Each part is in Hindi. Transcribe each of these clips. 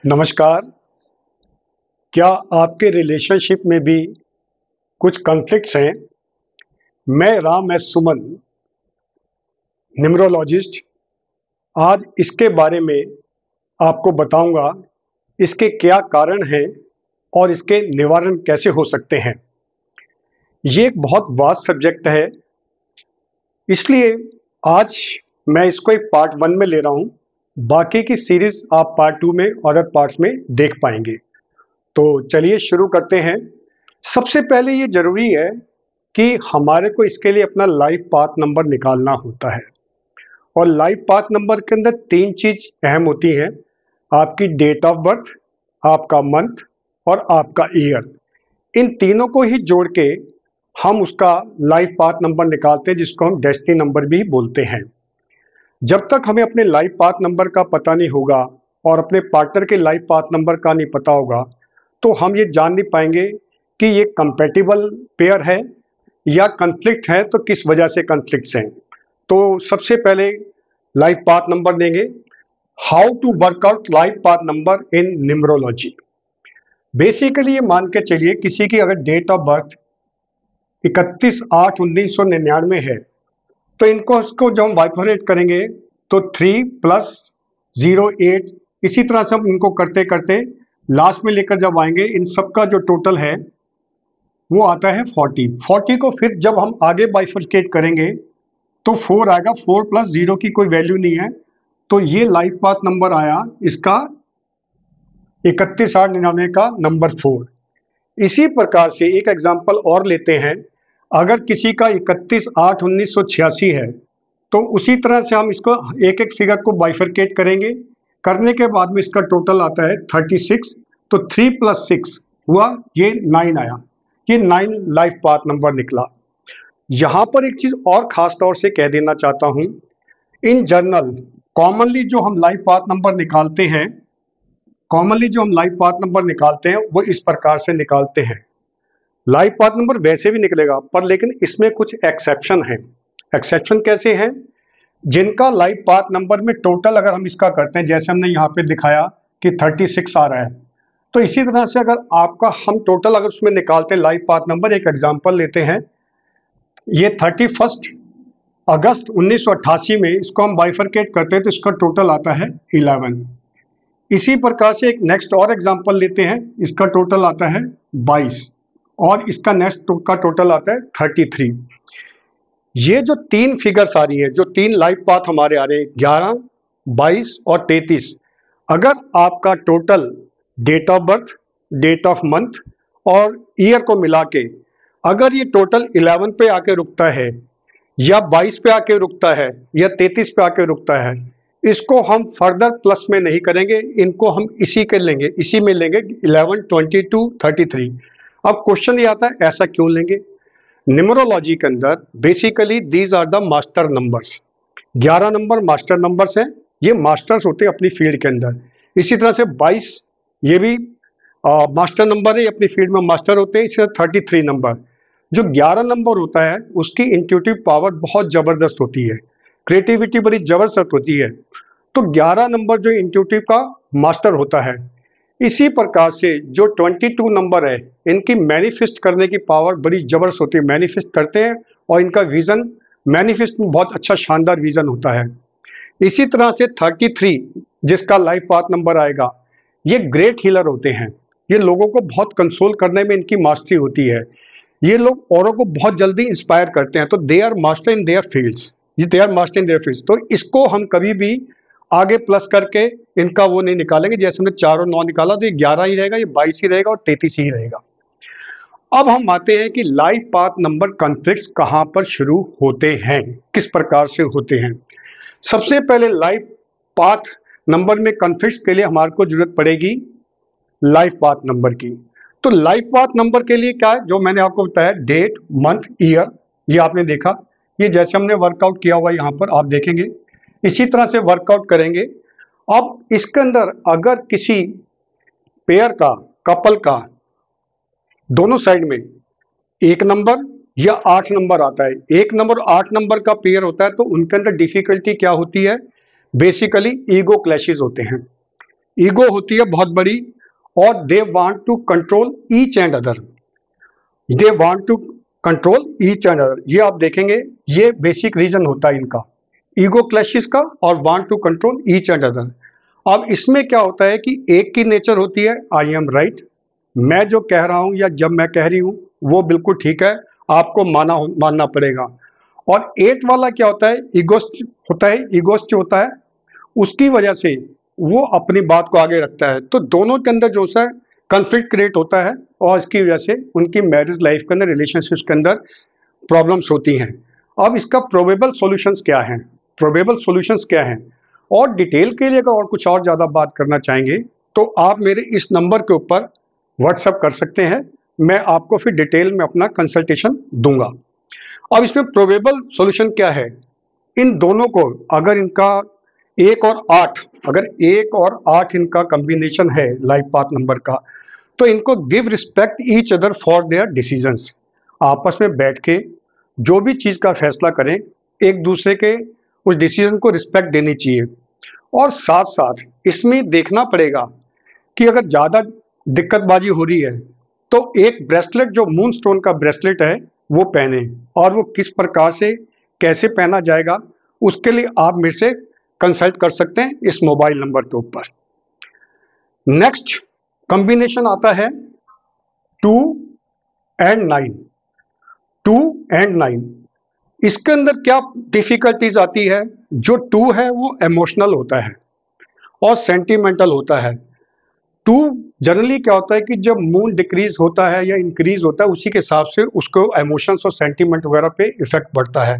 नमस्कार। क्या आपके रिलेशनशिप में भी कुछ कॉन्फ्लिक्ट्स हैं? मैं राम एस सुमन, न्यूमरोलॉजिस्ट, आज इसके बारे में आपको बताऊंगा। इसके क्या कारण हैं और इसके निवारण कैसे हो सकते हैं। ये एक बहुत वास्ट सब्जेक्ट है, इसलिए आज मैं इसको एक पार्ट 1 में ले रहा हूँ। बाकी की सीरीज आप पार्ट 2 में अदर पार्ट्स में देख पाएंगे। तो चलिए शुरू करते हैं। सबसे पहले ये जरूरी है कि हमारे को इसके लिए अपना लाइफ पाथ नंबर निकालना होता है, और लाइफ पाथ नंबर के अंदर 3 चीज अहम होती हैं: आपकी डेट ऑफ बर्थ, आपका मंथ और आपका ईयर। इन तीनों को ही जोड़ के हम उसका लाइफ पाथ नंबर निकालते हैं, जिसको हम डेस्टिनी नंबर भी बोलते हैं। जब तक हमें अपने लाइफ पाथ नंबर का पता नहीं होगा और अपने पार्टनर के लाइफ पाथ नंबर का नहीं पता होगा, तो हम ये जान नहीं पाएंगे कि ये कंपैटिबल पेयर है या कॉन्फ्लिक्ट है, तो किस वजह से कॉन्फ्लिक्ट्स हैं। तो सबसे पहले लाइफ पाथ नंबर देंगे। How to work out life path number in numerology. Basically ये मान के चलिए, किसी की अगर डेट ऑफ बर्थ 31/8/1999 है, तो इसको जब हम बाइफरेट करेंगे तो 3 + 08, इसी तरह से हम इनको करते करते लास्ट में लेकर जब आएंगे, इन सब का जो टोटल है वो आता है 40 को फिर जब हम आगे बाइफरकेट करेंगे तो 4 आएगा। 4 + 0 की कोई वैल्यू नहीं है, तो ये लाइफ पाथ नंबर आया इसका 31/8/99 का नंबर 4। इसी प्रकार से एक एग्जांपल और लेते हैं। अगर किसी का 31/8/1986 है, तो उसी तरह से हम इसको एक एक फिगर को बाइफरकेट करेंगे। करने के बाद में इसका टोटल आता है 36, तो 3 + 6 हुआ, ये 9 आया। ये 9 लाइफ पाथ नंबर निकला। यहाँ पर एक चीज और खास तौर से कह देना चाहता हूँ। इन जनरल कॉमनली जो हम लाइफ पाथ नंबर निकालते हैं वो इस प्रकार से निकालते हैं। लाइफ पाथ नंबर वैसे भी निकलेगा, पर लेकिन इसमें कुछ एक्सेप्शन है। एक्सेप्शन कैसे हैं? जिनका लाइफ पाथ नंबर में टोटल अगर हम इसका करते हैं, जैसे हमने यहाँ पे दिखाया कि 36 आ रहा है, तो इसी तरह से अगर आपका हम टोटल अगर उसमें निकालते हैं लाइफ पाथ नंबर, एक एग्जांपल लेते हैं। ये 31 अगस्त 1988 में इसको हम बाइफरकेट करते हैं तो इसका टोटल आता है 11। इसी प्रकार से एक नेक्स्ट और एग्जांपल लेते हैं, इसका टोटल आता है 22 और इसका नेक्स्ट का टोटल आता है 33। ये जो 3 फिगर्स आ रही है, जो 3 लाइफ पाथ हमारे आ रहे हैं, 11, 22 और 33, अगर आपका total date of birth, date of month और ईयर को मिला के अगर ये टोटल 11 पे आके रुकता है या 22 पे आके रुकता है या 33 पे आके रुकता है, इसको हम फर्दर प्लस में नहीं करेंगे, इनको हम इसी में लेंगे 11, 22, 33। अब क्वेश्चन ये आता है, ऐसा क्यों लेंगे? न्यूमरोलॉजी के अंदर basically these are the master numbers. 11 number master numbers हैं, ये मास्टर्स होते हैं अपनी फील्ड के अंदर। इसी तरह से 22 ये भी मास्टर नंबर है, ये अपनी फील्ड में मास्टर होते हैं। इसी तरह 33 नंबर, जो 11 नंबर होता है उसकी इंट्यूटिव पावर बहुत जबरदस्त होती है, क्रिएटिविटी बड़ी जबरदस्त होती है। तो 11 नंबर जो इंट्यूटिव का मास्टर होता है, इसी प्रकार से जो 22 नंबर है, इनकी मैनिफेस्ट करने की पावर बड़ी जबरदस्त होती है, मैनिफेस्ट करते हैं और इनका विजन मैनिफेस्ट में बहुत अच्छा शानदार विजन होता है। इसी तरह से 33 जिसका लाइफ पाथ नंबर आएगा, ये ग्रेट हीलर होते हैं। ये लोगों को बहुत कंसोल करने में इनकी मास्टरी होती है। ये लोग औरों को बहुत जल्दी इंस्पायर करते हैं, तो they are master in their fields. तो इसको हम कभी भी आगे प्लस करके इनका वो नहीं निकालेंगे। जैसे हमने 4 और 9 निकाला, तो ये 11 ही रहेगा, ये 22 ही रहेगा और 33 ही रहेगा। अब हम आते हैं कि लाइफ पाथ नंबर कॉन्फ्लिक्ट्स कहाँ पर शुरू होते हैं, किस प्रकार से होते हैं। सबसे पहले लाइफ पाथ नंबर में कॉन्फ्लिक्ट्स के लिए हमारे को जरूरत पड़ेगी लाइफ पाथ नंबर की। तो लाइफ पाथ नंबर के लिए क्या है, जो मैंने आपको बताया, डेट, मंथ, ईयर, ये आपने देखा। ये जैसे हमने वर्कआउट किया हुआ यहाँ पर आप देखेंगे, इसी तरह से वर्कआउट करेंगे। अब इसके अंदर अगर किसी पेयर का, कपल का दोनों साइड में 1 नंबर या 8 नंबर आता है, 1 नंबर 8 नंबर का पेयर होता है, तो उनके अंदर डिफिकल्टी क्या होती है? बेसिकली ईगो क्लैशेस होते हैं। ईगो होती है बहुत बड़ी, और they want to control each and other, they want to control each and other. ये आप देखेंगे, ये बेसिक रीजन होता है इनका, ईगो क्लैशेस का और want to control each and other. अब इसमें क्या होता है कि एक की नेचर होती है आई एम राइट, मैं जो कह रहा हूं या जब मैं कह रही हूं वो बिल्कुल ठीक है, आपको मानना पड़ेगा। और एक वाला क्या होता है, ईगोस्ट होता है, ईगोस्ट होता है, उसकी वजह से वो अपनी बात को आगे रखता है। तो दोनों के अंदर जो सा कन्फ्लिक्ट क्रिएट होता है, और इसकी वजह से उनकी मैरिज लाइफ के अंदर, रिलेशनशिप्स के अंदर प्रॉब्लम्स होती हैं। अब इसका प्रोबेबल सॉल्यूशंस क्या हैं, प्रोबेबल सॉल्यूशंस क्या हैं, और डिटेल के लिए अगर और कुछ और ज़्यादा बात करना चाहेंगे तो आप मेरे इस नंबर के ऊपर व्हाट्सअप कर सकते हैं, मैं आपको फिर डिटेल में अपना कंसल्टेशन दूंगा। अब इसमें प्रोबेबल सॉल्यूशन क्या है, इन दोनों को अगर इनका 1 और 8, अगर 1 और 8 इनका कॉम्बिनेशन है लाइफ पाथ नंबर का, तो इनको give respect each other for their decisions, आपस में बैठ के जो भी चीज़ का फैसला करें, एक दूसरे के उस डिसीजन को रिस्पेक्ट देनी चाहिए। और साथ साथ इसमें देखना पड़ेगा कि अगर ज़्यादा दिक्कतबाजी हो रही है तो एक ब्रेसलेट, जो मून स्टोन का ब्रेसलेट है वो पहने, और वो किस प्रकार से कैसे पहना जाएगा उसके लिए आप मेरे से कंसल्ट कर सकते हैं इस मोबाइल नंबर के ऊपर। नेक्स्ट कॉम्बिनेशन आता है 2 एंड 9, 2 एंड 9। इसके अंदर क्या डिफिकल्टीज आती है, जो 2 है वो इमोशनल होता है और सेंटिमेंटल होता है। 2 जनरली क्या होता है कि जब मून डिक्रीज होता है या इंक्रीज होता है, उसी के हिसाब से उसको इमोशंस और सेंटिमेंट वगैरह पे इफेक्ट पड़ता है।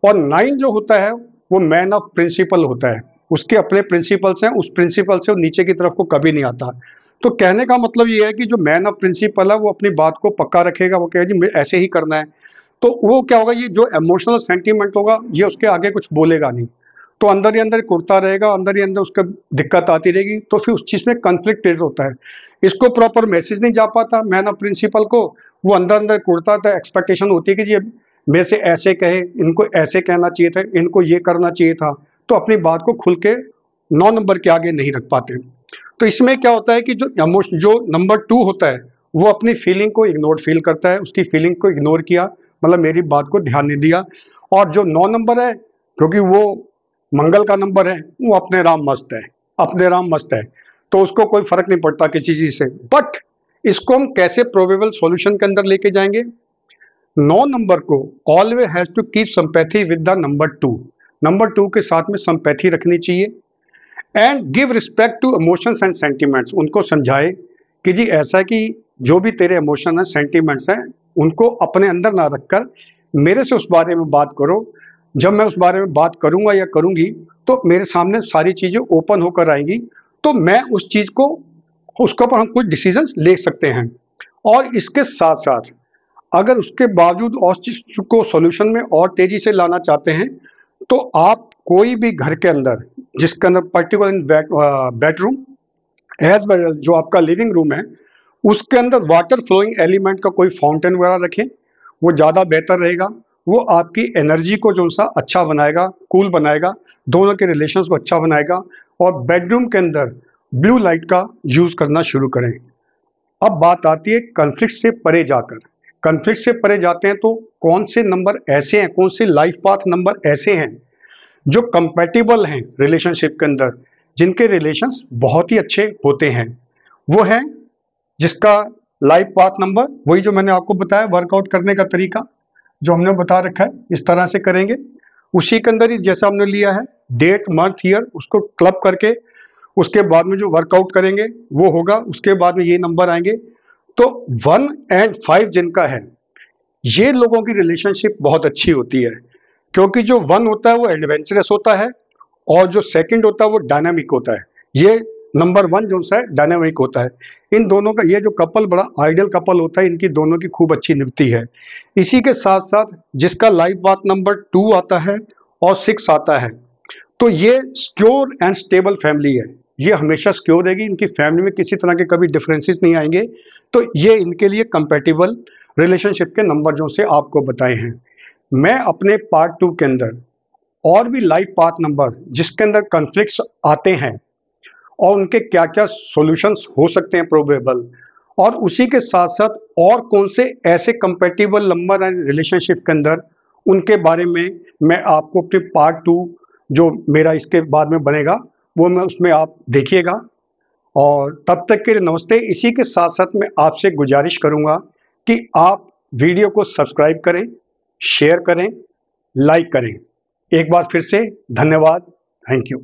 और 9 जो होता है वो मैन ऑफ प्रिंसिपल होता है, उसके अपने प्रिंसिपल्स हैं, उस प्रिंसिपल से वो नीचे की तरफ को कभी नहीं आता। तो कहने का मतलब ये है कि जो मैन ऑफ प्रिंसिपल है वो अपनी बात को पक्का रखेगा, वो कहेगा जी ऐसे ही करना है। तो वो क्या होगा, ये जो इमोशनल सेंटीमेंट होगा ये उसके आगे कुछ बोलेगा नहीं, तो अंदर ही अंदर कुड़ता रहेगा, अंदर ही अंदर उसका दिक्कत आती रहेगी, तो फिर उस चीज़ में कन्फ्लिक्ट क्रिएट होता है। इसको प्रॉपर मैसेज नहीं जा पाता मैन ऑफ प्रिंसिपल को, वो अंदर अंदर कुड़ता था, एक्सपेक्टेशन होती है कि ये मेरे से ऐसे कहे, इनको ऐसे कहना चाहिए था, इनको ये करना चाहिए था, तो अपनी बात को खुल के 9 नंबर के आगे नहीं रख पाते। तो इसमें क्या होता है कि जो नंबर 2 होता है वो अपनी फीलिंग को इग्नोर फील करता है, उसकी फीलिंग को इग्नोर किया, मतलब मेरी बात को ध्यान नहीं दिया। और जो 9 नंबर है, क्योंकि वो मंगल का नंबर है, वो अपने राम मस्त है, अपने राम मस्त है, तो उसको कोई फर्क नहीं पड़ता किसी चीज से। बट इसको हम कैसे प्रोबेबल सॉल्यूशन के अंदर लेके जाएंगे, 9 नंबर को always has to keep sympathy with the number 2, number 2 के साथ में सिंपैथी रखनी चाहिए। And give respect to emotions and sentiments, उनको समझाए कि जी ऐसा कि जो भी तेरे इमोशन है, सेंटिमेंट्स हैं, उनको अपने अंदर ना रखकर मेरे से उस बारे में बात करो। जब मैं उस बारे में बात करूंगा या करूंगी तो मेरे सामने सारी चीजें ओपन होकर आएंगी, तो मैं उस चीज को, उसके ऊपर हम कुछ डिसीजंस ले सकते हैं। और इसके साथ साथ अगर उसके बावजूद और चीज को सॉल्यूशन में और तेजी से लाना चाहते हैं, तो आप कोई भी घर के अंदर, जिसके अंदर पर्टिकुलर बेडरूम एज वेल जो आपका लिविंग रूम है, उसके अंदर वाटर फ्लोइंग एलिमेंट का कोई फाउंटेन वगैरह रखें, वो ज़्यादा बेहतर रहेगा। वो आपकी एनर्जी को जो सा अच्छा बनाएगा, कूल बनाएगा, दोनों के रिलेशंस को अच्छा बनाएगा। और बेडरूम के अंदर ब्लू लाइट का यूज़ करना शुरू करें। अब बात आती है कॉन्फ्लिक्ट से परे जाकर, कॉन्फ्लिक्ट से परे जाते हैं तो कौन से नंबर ऐसे हैं, कौन से लाइफ पाथ नंबर ऐसे हैं जो कंपैटिबल हैं रिलेशनशिप के अंदर, जिनके रिलेशंस बहुत ही अच्छे होते हैं। वो है जिसका लाइफ पाथ नंबर, वही जो मैंने आपको बताया वर्कआउट करने का तरीका जो हमने बता रखा है, इस तरह से करेंगे। उसी के अंदर ही जैसा हमने लिया है डेट मंथ ईयर, उसको क्लब करके उसके बाद में जो वर्कआउट करेंगे वो होगा, उसके बाद में ये नंबर आएंगे। तो 1 और 5 जिनका है, ये लोगों की रिलेशनशिप बहुत अच्छी होती है, क्योंकि जो 1 होता है वो एडवेंचरस होता है और जो सेकंड होता है वो डायनामिक होता है। ये नंबर 1 जो सा है डायनामिक होता है। इन दोनों का ये जो कपल बड़ा आइडियल कपल होता है, इनकी दोनों की खूब अच्छी निभती है। इसी के साथ साथ जिसका लाइफ पाथ नंबर 2 आता है और 6 आता है, तो ये सिक्योर एंड स्टेबल फैमिली है, ये हमेशा सिक्योर रहेगी, इनकी फैमिली में किसी तरह के कभी डिफरेंसेस नहीं आएंगे। तो ये इनके लिए कंपैटिबल रिलेशनशिप के नंबर जो से आपको बताए हैं। मैं अपने पार्ट 2 के अंदर और भी लाइफ पाथ नंबर जिसके अंदर कॉन्फ्लिक्ट्स आते हैं और उनके क्या क्या सॉल्यूशंस हो सकते हैं प्रोबेबल, और उसी के साथ साथ और कौन से ऐसे कंपैटिबल नंबर एंड रिलेशनशिप के अंदर, उनके बारे में मैं आपको अपने पार्ट 2 जो मेरा इसके बाद में बनेगा वो मैं उसमें आप देखिएगा। और तब तक के लिए नमस्ते। इसी के साथ साथ मैं आपसे गुजारिश करूंगा कि आप वीडियो को सब्सक्राइब करें, शेयर करें, लाइक करें। एक बार फिर से धन्यवाद। Thank you.